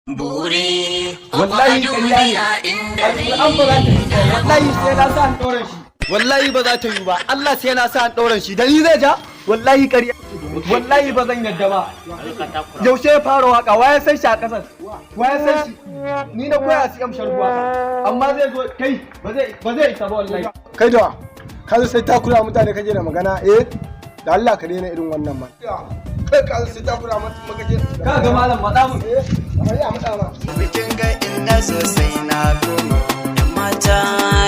Buri wallahi ƙarya ne an ba za ta yi wallahi sai na sa an ɗauran shi wallahi ba za ta yi ba Allah sai na sa an ɗauran shi da ni zai ja wallahi ƙarya wallahi ba zan yadda ba yaushe ya fara waka waye san shi a ƙasar waye san shi ni na koya su amshar waka amma zai zo kai ba zai isa ba wallahi kai da ka sai ta kula mutane kaje da magana da Allah ka daina irin wannan ma kai ka sai ta kula mutane ka ga malam mada mu ya mada ma bikin ga inda sosai na kuma mata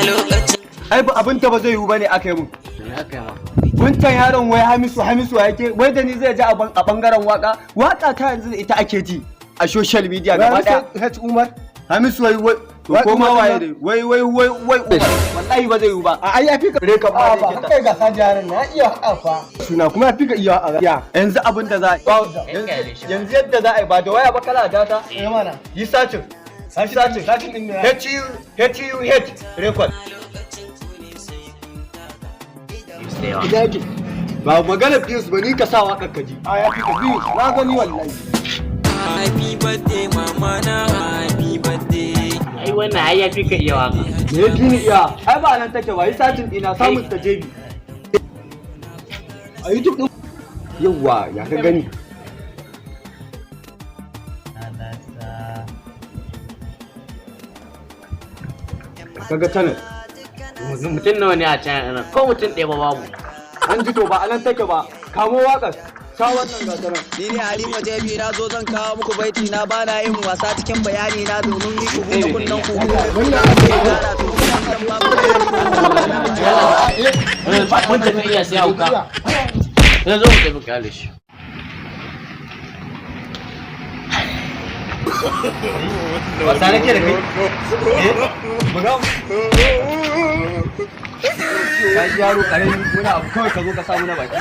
lokacin ai ba abin ta ba zai yi bane aka yi mun wancan yaron wai hamisu yake wai da ni zai ji a bangaren waka ta yanzu ita ake ji a social media gaba daya Umar hamisu wai ko ma waye dai wai wallahi ba zai yi ba a ai yafi ka reka ba ba kai ga sa jaran na iya afa suna kuma yafi ka iya a yanzu abin da za a yanzu yadda za a yi ba da waya ba kala data mana yi sacin din ne HUH record ba magana views ba ni ka sa waƙar ka ji a yafi ka biyu na gani wallahi happy birthday mama na happy birthday ai wannan ai yafi ka iya waka me ya ni iya ai ba nan take ba yi sacin ina samun ta jebi a YouTube din yawa ya ka gani kaga channel mutum nawa ne a can ko mutum ɗaya ba babu an ji to ba a nan take ba kamo waƙar sa wannan gasaran Ni ne Halima Jabi na zo zan kawo muku baiti na bana yin wasa cikin bayani na domin ni ku buɗe kunnen ku. mun tafi iya sai hauka yanzu mu tafi kyale shi wasa nake da kai buga kai yaro karami muna abu kawai ka zo ka samu na baki